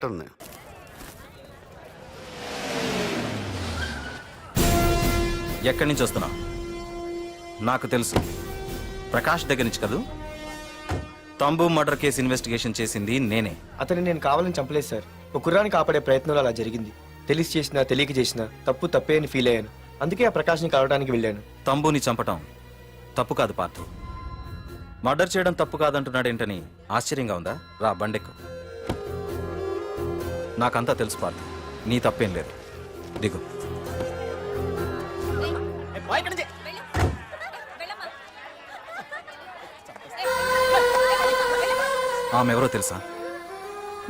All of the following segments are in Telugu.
ఉన్నాయి. ఎక్కడి నుంచి వస్తున్నావు? నాకు తెలుసు, ప్రకాష్ దగ్గర నుంచి కదూ. తంబు మర్డర్ కేసు ఇన్వెస్టిగేషన్ చేసింది నేనే. అతన్ని నేను కావాలని చంపలేదు సార్. ఒక కుర్రాన్ని కాపాడే ప్రయత్నంలో అలా జరిగింది. తెలిసి చేసినా తెలియక చేసినా తప్పే అని ఫీల్ అయ్యాను. అందుకే ఆ ప్రకాష్ని కలవడానికి వెళ్ళాను. తంబుని చంపటం తప్పు కాదు పార్థు. మర్డర్ చేయడం తప్పు కాదంటున్నాడేంటని ఆశ్చర్యంగా ఉందా? రా బండెక్కు. నాకంతా తెలుసు పార్థు, నీ తప్పేం లేదు. దిగు. ఆమె ఎవరో తెలుసా?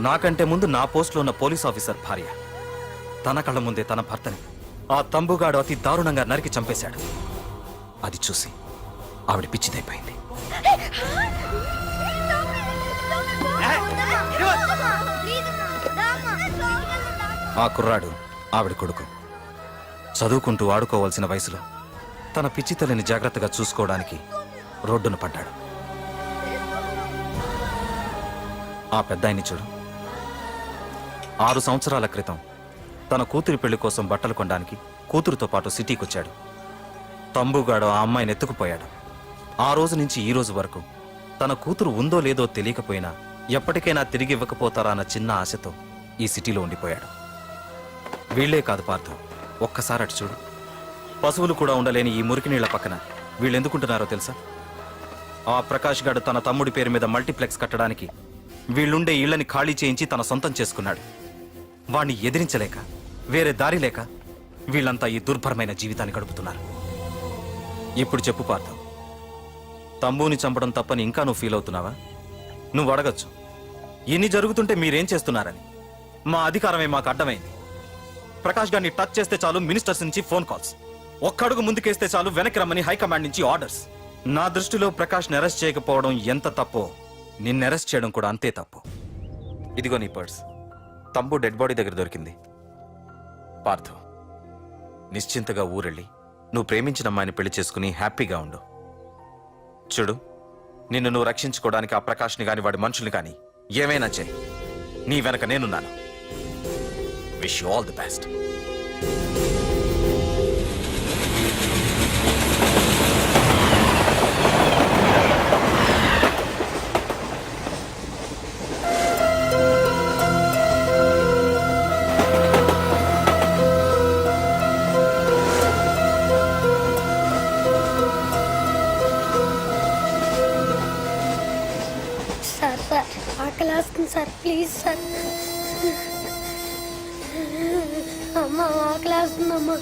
నాకంటే ముందు నా పోస్టులో ఉన్న పోలీస్ ఆఫీసర్ భార్య. తన కళ్ళ ముందే తన భర్తని ఆ తంబుగాడు అతి దారుణంగా నరికి చంపేశాడు. అది చూసి ఆవిడ పిచ్చిదైపోయింది. ఆ కుర్రాడు ఆవిడ కొడుకు. చదువుకుంటూ ఆడుకోవాల్సిన వయసులో తన పిచ్చి తల్లిని జాగ్రత్తగా చూసుకోవడానికి రోడ్డున పడ్డాడు. ఆ పెద్దాయన్ని చూడు. 6 సంవత్సరాల క్రితం తన కూతురి పెళ్లి కోసం బట్టలు కొనడానికి కూతురుతో పాటు సిటీకి వచ్చాడు. తంబుగాడు ఆ అమ్మాయిని ఎత్తుకుపోయాడు. ఆ రోజు నుంచి ఈ రోజు వరకు తన కూతురు ఉందో లేదో తెలియకపోయినా ఎప్పటికైనా తిరిగి ఇవ్వకపోతారా అన్న చిన్న ఆశతో ఈ సిటీలో ఉండిపోయాడు. వీళ్లే కాదు పార్థు, ఒక్కసారి అటు చూడు. పశువులు కూడా ఉండలేని ఈ మురికి నీళ్ల పక్కన వీళ్ళు ఎందుకుంటున్నారో తెలుసా? ఆ ప్రకాష్ గాడు తన తమ్ముడి పేరు మీద మల్టీప్లెక్స్ కట్టడానికి వీళ్ళుండే ఇళ్లని ఖాళీ చేయించి తన సొంతం చేసుకున్నాడు. వాణ్ణి ఎదిరించలేక వేరే దారి లేక వీళ్ళంతా ఈ దుర్భరమైన జీవితాన్ని గడుపుతున్నారు. ఇప్పుడు చెప్పు పార్థు, తంబుని చంపడం తప్పని ఇంకా నువ్వు ఫీల్ అవుతున్నావా? నువ్వు అడగచ్చు, ఇన్ని జరుగుతుంటే మీరేం చేస్తున్నారని. మా అధికారమే మాకు అడ్డమైంది. ప్రకాష్ గారిని టచ్ చేస్తే చాలు మినిస్టర్స్ నుంచి ఫోన్ కాల్స్, ఒక్కడుగు ముందుకేస్తే చాలు వెనక్కి రమ్మని హైకమాండ్ నుంచి ఆర్డర్స్. నా దృష్టిలో ప్రకాష్ని అరెస్ట్ చేయకపోవడం ఎంత తప్పో నిన్ను అరెస్ట్ చేయడం కూడా అంతే తప్పు. ఇదిగో నీ పర్స్. తంబు డెడ్ బాడీ దగ్గర దొరికింది. పార్థు, నిశ్చింతగా ఊరెళ్ళి నువ్వు ప్రేమించిన అమ్మాయిని పెళ్లి చేసుకుని హ్యాపీగా ఉండు. చూడు, నిన్ను నువ్వు రక్షించుకోవడానికి ఆ ప్రకాష్ని గాని వాడి మనుషుల్ని కానీ ఏమైనా చేయి. నీ వెనక నేనున్నాను. Wish you all the best. Sir ఆకలి వస్తుంది సార్, ప్లీజ్ సార్. అమ్మ ఆకలి వస్తుందమ్మా.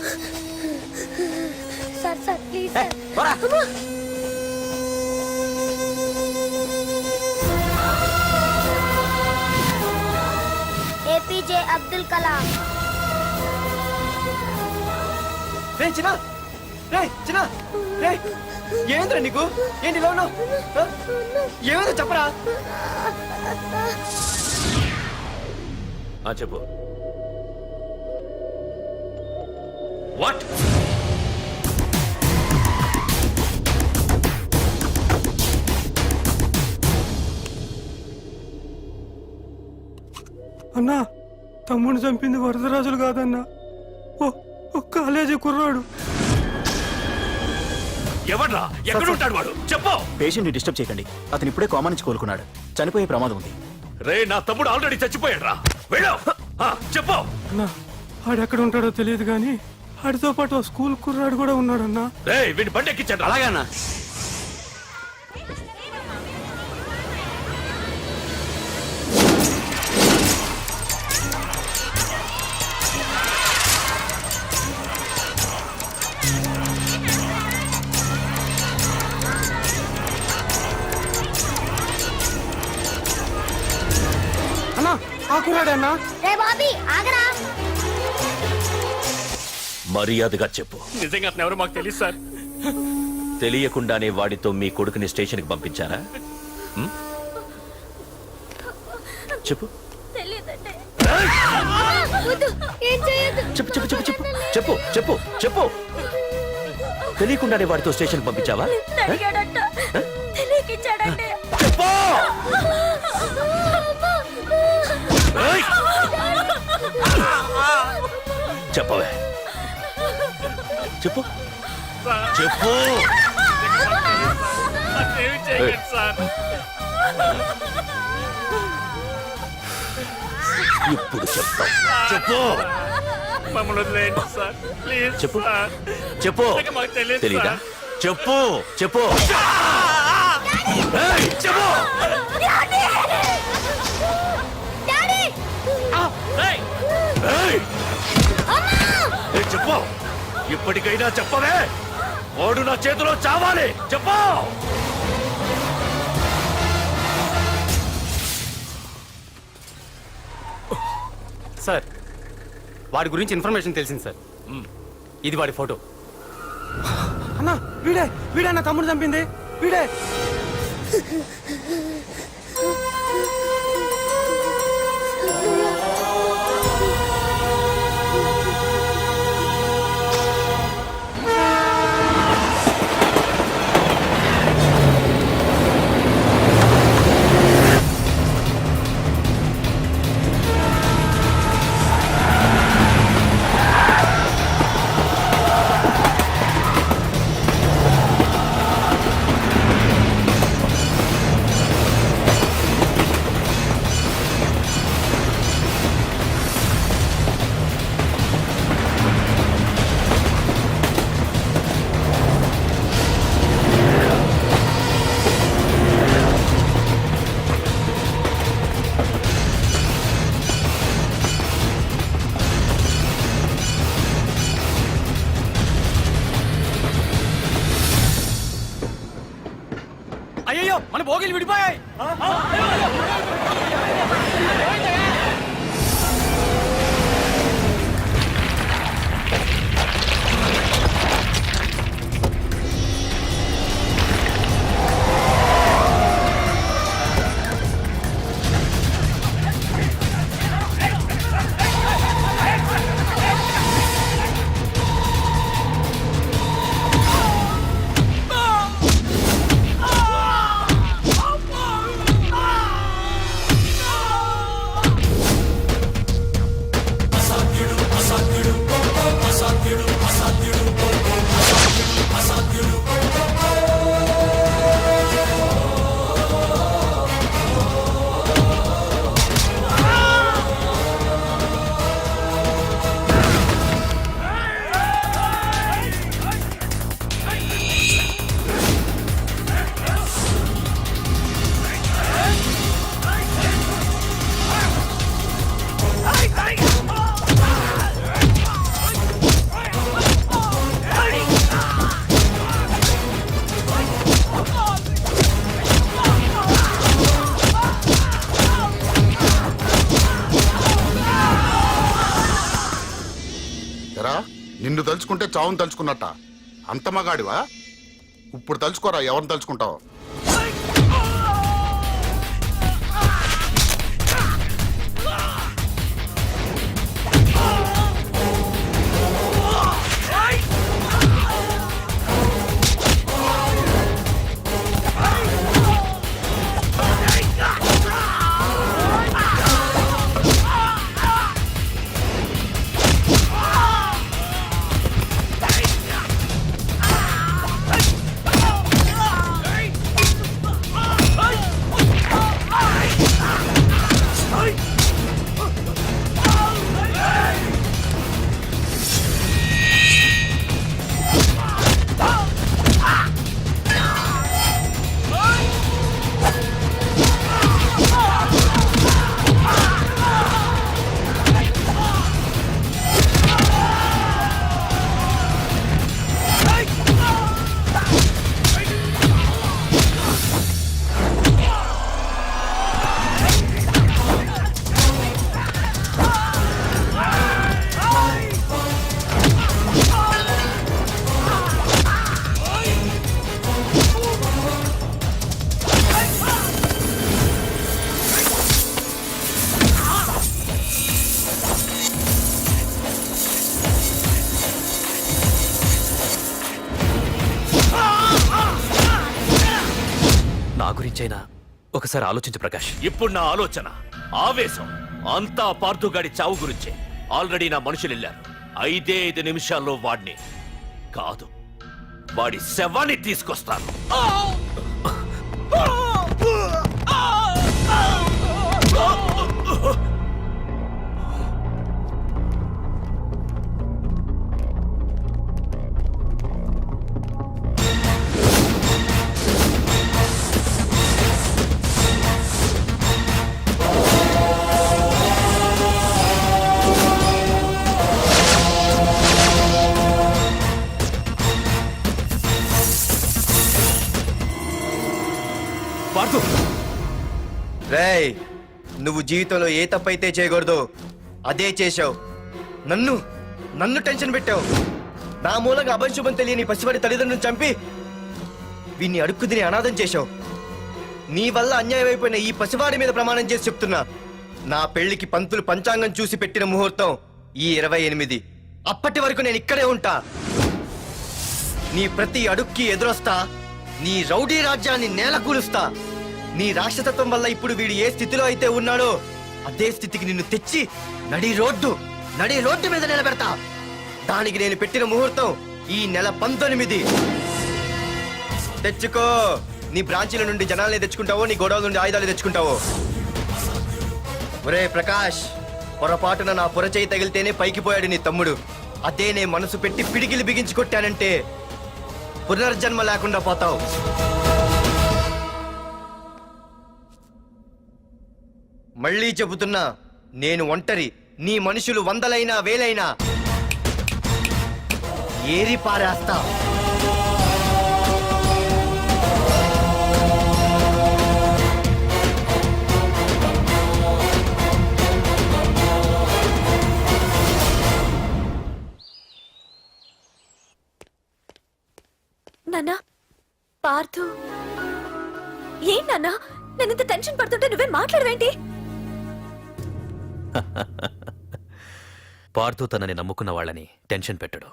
Sir please sir. APJ Abdul Kalam. ఏంద్రా నీకు? ఏంటి ఇలా ఉన్నావు? ఏమైందో చెప్పరా? చెప్పు. వాట్? అన్నా, తమ్ముడిని చంపింది వరదరాజులు కాదన్నా, ఓ కాలేజీ కుర్రాడు. ఎవడ్రా? ఎక్కడుంటాడు వాడు? చెప్పు. పేషెంట్ ని డిస్టర్బ్ చేయకండి. అతను ఇప్పుడే కోమా నుంచి కోలుకున్నాడు. చనిపోయే ప్రమాదం ఉంది. రే, నా తమ్ముడు ఆల్రెడీ చచ్చిపోయాడు రా. వెళ్ళు. చెప్పు. అన్నా, ఆడెక్కడ ఉంటాడో తెలియదు కానీ ఆడితో పాటు స్కూల్ కుర్రాడు కూడా ఉన్నాడన్నా. రే, వీడిని బండి ఎక్కించండి. అలాగే అన్నా. ఆ కుర్రాడే అన్నా. రే బాబీ ఆగరా. మర్యాదగా చెప్పు. నిజంగా అతను ఎవరో మాకు తెలియదు సార్. తెలియకుండానే వాడితో మీ కొడుకుని స్టేషన్కి పంపించారా? చెప్పు. చెప్పు చెప్పు చెప్పు చెప్పు చెప్పు చెప్పు చెప్పు. తెలియకుండానే వాడితో స్టేషన్కి పంపించావా? చెప్పు. చెప్పవే, చెప్పు చెప్పు. ఏమి చేయకండి సార్. ఇప్పుడు చెప్తా, చెప్పు మమ్మల్ని వదిలేయండి సార్. ప్లీజ్ చెప్పు. సార్. చెప్పు. ఇక మాకు తెలియదు తెలీదా? సార్. చెప్పు చెప్పు. ఏయ్, చెప్పు. రేయ్, ఏయ్! ఏయ్, చెప్పు. ఇప్పటికైనా చెప్పవే, ఓడు నా చేతిలో చావాలి. చెప్పు. సార్ వాడి గురించి ఇన్ఫర్మేషన్ తెలిసింది సార్. ఇది వాడి ఫోటో. అన్న వీడే వీడే అన్న తమ్ముడు చంపింది వీడే. అయ్యో మన భోగిలు విడిపోయాయి. ఎరా నిన్ను తలుచుకుంటే చావును తలుచుకున్నట్ట. అంత మగాడివా? ఇప్పుడు తలుచుకోరా, ఎవరిని తలుచుకుంటావు? గురించైనా ఒకసారి ఆలోచించు ప్రకాష్. ఇప్పుడు నా ఆలోచన, ఆవేశం అంతా పార్థుగాడి చావు గురించే. ఆల్రెడీ నా మనుషులు వెళ్ళారు. 5 నిమిషాల్లో వాడిని కాదు, వాడి శవాన్ని తీసుకొస్తాను. పార్థు, రేయ్, నువ్వు జీవితంలో ఏ తప్పైతే చేయకూడదు అదే చేశావు. నన్ను నన్ను టెన్షన్ పెట్టావు. నా మూలంగా అభంశుభం తెలియని పసివాడి తల్లిదండ్రులను చంపి వీన్ని అడుక్కు తిని అనాథం చేశావు. నీ వల్ల అన్యాయం అయిపోయిన ఈ పసివాడి మీద ప్రమాణం చేసి చెప్తున్నా, నా పెళ్లికి పంతులు పంచాంగం చూసి పెట్టిన ముహూర్తం ఈ 28. అప్పటి వరకు నేను ఇక్కడే ఉంటా. నీ ప్రతి అడుక్కి ఎదురొస్తా. నీ రౌడీ రాజ్యాన్ని నేలకూలుస్తా. నీ రాక్షసత్వం వల్ల ఇప్పుడు వీడు ఏ స్థితిలో అయితే ఉన్నాడో అదే స్థితికి నిన్ను తెచ్చి నడి రోడ్డు మీద నిలబెడతా. దానికి నేను పెట్టిన ముహూర్తం ఈ నెల 19. తెచ్చుకో. నీ బ్రాంచీల నుండి జనాల్ని తెచ్చుకుంటావో, నీ గొడవల నుండి ఆయుధాలు తెచ్చుకుంటావో. ఒరే ప్రకాష్, పొరపాటున నా పొరచేయి తగిలితేనే పైకి పోయాడు నీ తమ్ముడు. అదే నే మనసు పెట్టి పిడికిలి బిగించి కొట్టానంటే పునర్జన్మ లేకుండా పోతావు. మళ్ళీ చెబుతున్నా, నేను ఒంటరి. నీ మనుషులు 100లైనా 1000లైనా ఏరి పారేస్తా. నాన్నా, పార్థు ఏం నాన్నా? నేను ఇంత టెన్షన్ పడుతుంటే నువ్వేం మాట్లాడవేంటి? పార్థు తనని నమ్ముకున్న వాళ్ళని టెన్షన్ పెట్టడు,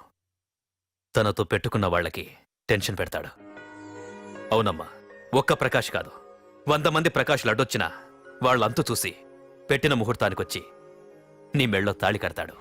తనతో పెట్టుకున్న వాళ్ళకి టెన్షన్ పెడతాడు. అవునమ్మా, ఒక్క ప్రకాష్ కాదు, 100 మంది ప్రకాష్లు అడ్డొచ్చినా వాళ్ళంతు చూసి పెట్టిన ముహూర్తానికొచ్చి నీ మెళ్ళో తాళి కడతాడు.